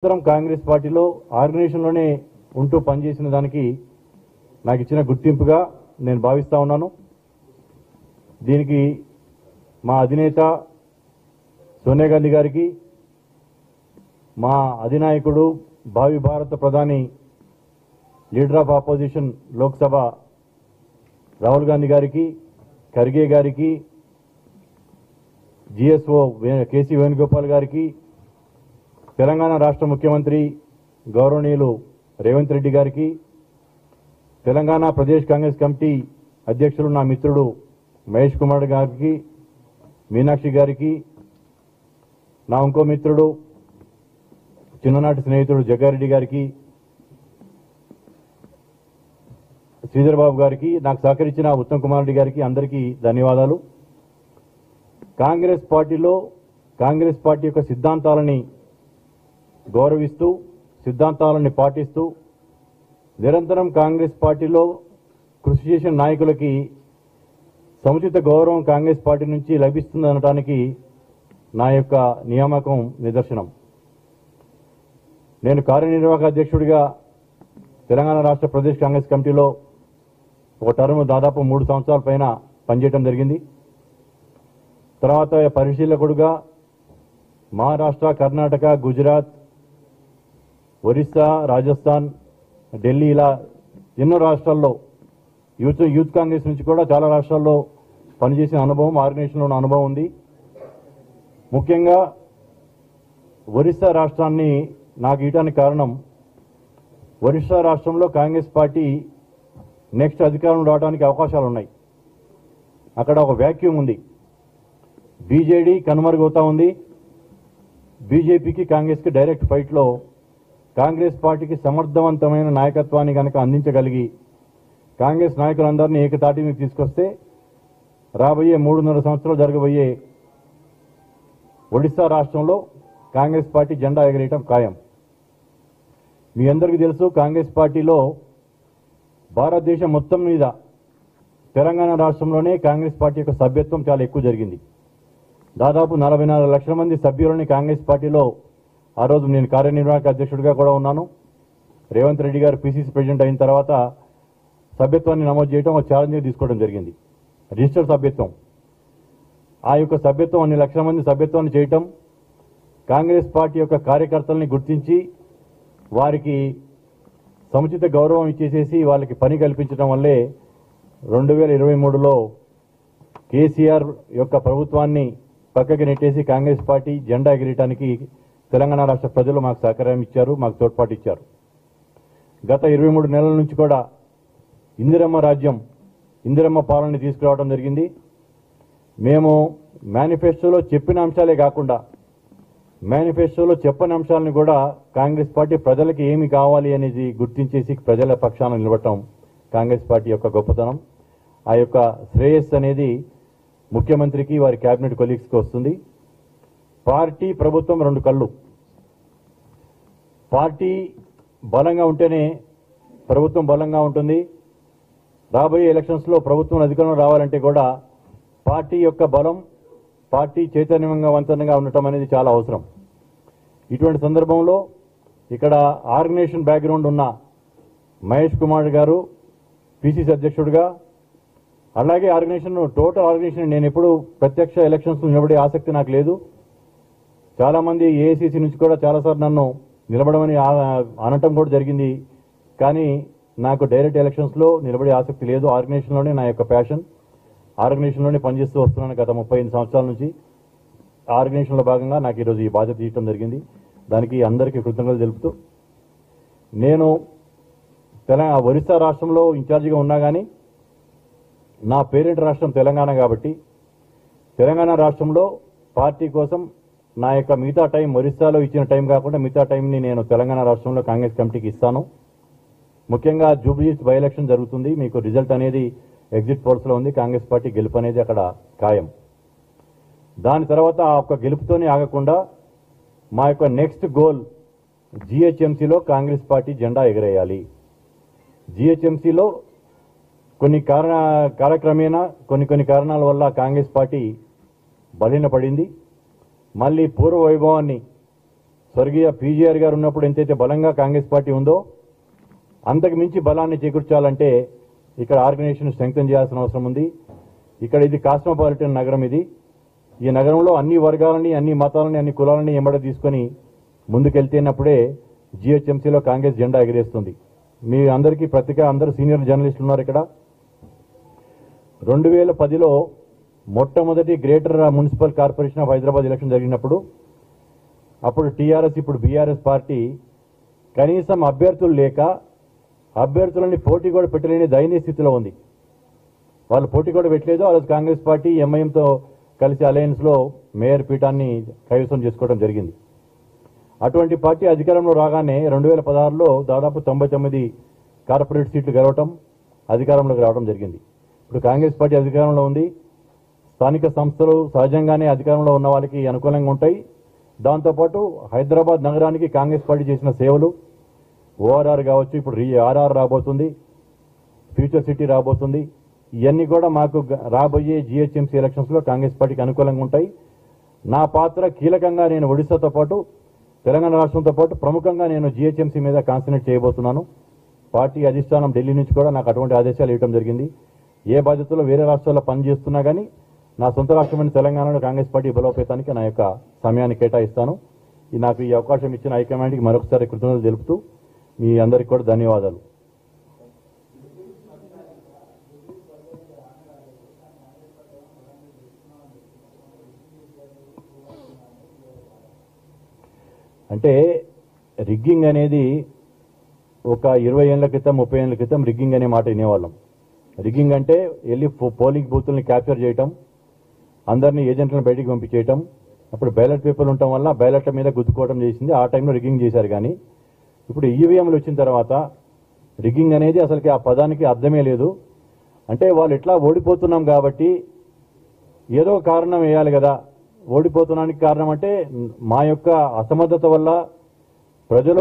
కాంగ్రెస్ పార్టీలో ఆర్గనైజేషన్లోనే ఉంటూ పనిచేసిన దానికి నాకు ఇచ్చిన గుర్తింపుగా నేను భావిస్తా ఉన్నాను. దీనికి మా అధినేత సోనియా గాంధీ గారికి, మా అధినాయకుడు భావి భారత ప్రధాని leader of opposition Lok Sabha Rahul Gandhi గారికి, ఖర్గే గారికి, జిఎస్ఓ కేసీ వేణుగోపాల్ గారికి, తెలంగాణ రాష్ట్ర ముఖ్యమంత్రి గౌరవనీయులు రేవంత్ రెడ్డి గారికి, తెలంగాణ ప్రదేశ్ కాంగ్రెస్ కమిటీ అధ్యక్షులు నా మిత్రుడు మహేష్ కుమార్ గారికి, మీనాక్షి గారికి, నా ఇంకో మిత్రుడు చిన్ననాటి స్నేహితుడు జగ్గారెడ్డి గారికి, శ్రీధర్ బాబు గారికి, నాకు సహకరించిన ఉత్తమ్ కుమార్ రెడ్డి గారికి అందరికీ ధన్యవాదాలు. కాంగ్రెస్ పార్టీ యొక్క సిద్ధాంతాలని గౌరవిస్తూ, సిద్ధాంతాలని పాటిస్తూ నిరంతరం కాంగ్రెస్ పార్టీలో కృషి చేసిన నాయకులకి సముచిత గౌరవం కాంగ్రెస్ పార్టీ నుంచి లభిస్తుందనడానికి నా యొక్క నియామకం నిదర్శనం. నేను కార్యనిర్వాహక అధ్యక్షుడిగా తెలంగాణ రాష్ట్ర ప్రదేశ్ కాంగ్రెస్ కమిటీలో ఒక టర్మ్ దాదాపు 3 సంవత్సరాల పైన పనిచేయడం జరిగింది. తర్వాత పరిశీలకుడుగా మహారాష్ట్ర, కర్ణాటక, గుజరాత్, ఒరిస్సా, రాజస్థాన్, ఢిల్లీ ఇలా ఎన్నో రాష్ట్రాల్లో యూత్ కాంగ్రెస్ నుంచి కూడా చాలా రాష్ట్రాల్లో పనిచేసిన అనుభవం, ఆర్గనైజేషన్లో ఉన్న అనుభవం ఉంది. ముఖ్యంగా ఒరిస్సా రాష్ట్రాన్ని నాకు ఇవ్వడానికి కారణం, ఒరిస్సా రాష్ట్రంలో కాంగ్రెస్ పార్టీ నెక్స్ట్ అధికారం రావడానికి అవకాశాలు ఉన్నాయి. అక్కడ ఒక వ్యాక్యూమ్ ఉంది. బీజేడీ కనుమరుగవుతా ఉంది. బీజేపీకి, కాంగ్రెస్కి డైరెక్ట్ ఫైట్లో కాంగ్రెస్ పార్టీకి సమర్థవంతమైన నాయకత్వాన్ని కనుక అందించగలిగి కాంగ్రెస్ నాయకులందరినీ ఏకతాటి మీద తీసుకొస్తే రాబోయే 3.5 సంవత్సరాలు జరగబోయే ఒడిశా రాష్ట్రంలో కాంగ్రెస్ పార్టీ జెండా ఎగరేయటం ఖాయం. మీ అందరికీ తెలుసు, కాంగ్రెస్ పార్టీలో భారతదేశం మొత్తం మీద తెలంగాణ రాష్ట్రంలోనే కాంగ్రెస్ పార్టీ యొక్క సభ్యత్వం చాలా ఎక్కువ జరిగింది. దాదాపు 44 లక్షల మంది సభ్యులని కాంగ్రెస్ పార్టీలో ఆ రోజు నేను కార్యనిర్వాహక అధ్యక్షుడిగా కూడా ఉన్నాను. రేవంత్ రెడ్డి గారు పిసిసి ప్రెసిడెంట్ అయిన తర్వాత సభ్యత్వాన్ని నమోదు చేయడం ఒక ఛాలెంజ్గా తీసుకోవడం జరిగింది. రిజిస్టర్ సభ్యత్వం, ఆ యొక్క సభ్యత్వం అన్ని లక్షల మంది సభ్యత్వాన్ని చేయటం, కాంగ్రెస్ పార్టీ యొక్క కార్యకర్తల్ని గుర్తించి వారికి సముచిత గౌరవం ఇచ్చేసేసి వాళ్ళకి పని కల్పించడం వల్లే 2023లో కేసీఆర్ యొక్క ప్రభుత్వాన్ని పక్కకి నెట్టేసి కాంగ్రెస్ పార్టీ జెండా ఎగిరేయడానికి తెలంగాణ రాష్ట్ర ప్రజలు మాకు సహకారం ఇచ్చారు, మాకు తోడ్పాటు ఇచ్చారు. గత 23 నెలల నుంచి కూడా ఇందిరమ్మ రాజ్యం, ఇందిరమ్మ పాలన తీసుకురావడం జరిగింది. మేము మేనిఫెస్టోలో చెప్పిన అంశాలే కాకుండా మేనిఫెస్టోలో చెప్పని అంశాలను కూడా కాంగ్రెస్ పార్టీ ప్రజలకి ఏమి కావాలి అనేది గుర్తించేసి ప్రజల పక్షాన నిలబడటం కాంగ్రెస్ పార్టీ యొక్క గొప్పతనం. ఆ యొక్క శ్రేయస్సు అనేది ముఖ్యమంత్రికి, వారి కేబినెట్ కొలీగ్స్కి వస్తుంది. పార్టీ, ప్రభుత్వం 2 కళ్ళు. పార్టీ బలంగా ఉంటేనే ప్రభుత్వం బలంగా ఉంటుంది. రాబోయే ఎలక్షన్స్లో ప్రభుత్వం అధికారంలో రావాలంటే కూడా పార్టీ యొక్క బలం, పార్టీ చైతన్యవంతంగా ఉండటం అనేది చాలా అవసరం. ఇటువంటి సందర్భంలో ఇక్కడ ఆర్గనైజేషన్ బ్యాక్గ్రౌండ్ ఉన్న మహేష్ కుమార్ గారు పిసిసి అధ్యక్షుడిగా, అలాగే టోటల్ ఆర్గనైజేషన్ నేను ఎప్పుడు ప్రత్యక్ష ఎలక్షన్స్ నిలబడే ఆసక్తి నాకు లేదు. చాలామంది ఏఐసిసి నుంచి కూడా చాలాసార్లు నన్ను నిలబడమని అనటం కూడా జరిగింది. కానీ నాకు డైరెక్ట్ ఎలక్షన్స్లో నిలబడే ఆసక్తి లేదు. ఆర్గనైజేషన్లోనే నా యొక్క ప్యాషన్, ఆర్గనైజేషన్లోనే పనిచేస్తూ వస్తున్నాను గత 35 సంవత్సరాల నుంచి. ఆర్గనైజేషన్లో భాగంగా నాకు ఈరోజు ఈ బాధ్యత ఇవ్వడం జరిగింది. దానికి అందరికీ కృతజ్ఞతలు తెలుపుతూ, నేను ఒరిస్సా రాష్ట్రంలో ఇన్ఛార్జిగా ఉన్నా కానీ నా పేరెంట్ రాష్ట్రం తెలంగాణ కాబట్టి తెలంగాణ రాష్ట్రంలో పార్టీ కోసం నా యొక్క మిగతా టైం, ఒరిస్సాలో ఇచ్చిన టైం కాకుండా మిగతా టైంని నేను తెలంగాణ రాష్ట్రంలో కాంగ్రెస్ కమిటీకి ఇస్తాను. ముఖ్యంగా జూబ్లీహిల్స్ బై ఎలక్షన్ జరుగుతుంది. మీకు రిజల్ట్ అనేది ఎగ్జిట్ పోల్స్లో ఉంది. కాంగ్రెస్ పార్టీ గెలుపు అనేది అక్కడ ఖాయం. దాని తర్వాత ఆ ఒక్క గెలుపుతోనే ఆగకుండా మా యొక్క నెక్స్ట్ గోల్ జిహెచ్ఎంసీలో కాంగ్రెస్ పార్టీ జెండా ఎగరేయాలి. జిహెచ్ఎంసీలో కాలక్రమేణా కొన్ని కారణాల వల్ల కాంగ్రెస్ పార్టీ బలహీనపడింది. మళ్ళీ పూర్వ వైభవాన్ని స్వర్గీయ పీజీఆర్ గారు ఉన్నప్పుడు ఎంతైతే బలంగా కాంగ్రెస్ పార్టీ ఉందో అంతకు మించి బలాన్ని చేకూర్చాలంటే ఇక్కడ ఆర్గనైజేషన్ స్ట్రెంగ్తన్ చేయాల్సిన అవసరం ఉంది. ఇక్కడ ఇది కాస్మోపాలిటన్ నగరం. ఈ నగరంలో అన్ని వర్గాలని, అన్ని మతాలని, అన్ని కులాలని ఎంబడ తీసుకొని ముందుకెళ్తేనప్పుడే జీహెచ్ఎంసీలో కాంగ్రెస్ జెండా ఎగిరేస్తుంది. మీ అందరికీ పత్రిక అందరూ సీనియర్ జర్నలిస్టులు ఉన్నారు ఇక్కడ. 2010లో మొట్టమొదటి greater municipal corporation of Hyderabad election జరిగినప్పుడు అప్పుడు టీఆర్ఎస్, ఇప్పుడు బీఆర్ఎస్ పార్టీ కనీసం అభ్యర్థులు లేక అభ్యర్థులని పోటీ కూడా పెట్టలేని దయనీయ స్థితిలో ఉంది. వాళ్ళు పోటీ కూడా పెట్టలేదు. ఆ రోజు కాంగ్రెస్ పార్టీ ఎంఐఎంతో కలిసి అలయన్స్లో మేయర్ పీఠాన్ని కైవసం చేసుకోవడం జరిగింది. అటువంటి పార్టీ అధికారంలో రాగానే 2016లో దాదాపు 99 కార్పొరేట్ సీట్లు గెలవటం, అధికారంలోకి రావడం జరిగింది. ఇప్పుడు కాంగ్రెస్ పార్టీ అధికారంలో ఉంది. స్థానిక సంస్థలు సహజంగానే అధికారంలో ఉన్న వాళ్ళకి అనుకూలంగా ఉంటాయి. దాంతోపాటు హైదరాబాద్ నగరానికి కాంగ్రెస్ పార్టీ చేసిన సేవలు, ఓఆర్ఆర్ కావచ్చు, ఇప్పుడు ఆర్ఆర్ రాబోతుంది, ఫ్యూచర్ సిటీ రాబోతుంది, ఇవన్నీ కూడా మాకు రాబోయే జీహెచ్ఎంసీ ఎలక్షన్స్లో కాంగ్రెస్ పార్టీకి అనుకూలంగా ఉంటాయి. నా పాత్ర కీలకంగా నేను ఒడిశాతో పాటు తెలంగాణ రాష్ట్రంతో పాటు ప్రముఖంగా నేను జీహెచ్ఎంసీ మీద కాన్సన్ట్రేట్ చేయబోతున్నాను. పార్టీ అధిష్టానం ఢిల్లీ నుంచి కూడా నాకు అటువంటి ఆదేశాలు ఇవ్వడం జరిగింది. ఏ బాధ్యతలో వేరే రాష్ట్రాల్లో పనిచేస్తున్నా కానీ నా సొంత రాష్ట్రమైన తెలంగాణలో కాంగ్రెస్ పార్టీ బలోపేతానికి నా యొక్క సమయాన్ని కేటాయిస్తాను. నాకు ఈ అవకాశం ఇచ్చిన హైకమాండ్కి మరొకసారి కృతజ్ఞతలు తెలుపుతూ మీ అందరికీ కూడా ధన్యవాదాలు. అంటే రిగ్గింగ్ అనేది ఒక 20 ఏళ్ల క్రితం 30 ఏళ్ల క్రితం రిగ్గింగ్ అనే మాట వినేవాళ్ళం. రిగ్గింగ్ అంటే వెళ్ళి పోలింగ్ బూతుల్ని క్యాప్చర్ చేయటం, అందరినీ ఏజెంట్లను బయటికి పంపించేయటం, అప్పుడు బ్యాలెట్ పేపర్లు ఉండటం వల్ల బ్యాలెట్ల మీద గుద్దుకోవడం చేసింది. ఆ టైంలో రిగ్గింగ్ చేశారు. కానీ ఇప్పుడు ఈవీఎంలు వచ్చిన తర్వాత రిగ్గింగ్ అనేది అసలుకి ఆ పదానికి అర్థమే లేదు. అంటే వాళ్ళు ఎట్లా ఓడిపోతున్నాం కాబట్టి ఏదో కారణం వేయాలి కదా. ఓడిపోతున్నానికి కారణం అంటే మా యొక్క అసమర్థత వల్ల ప్రజలు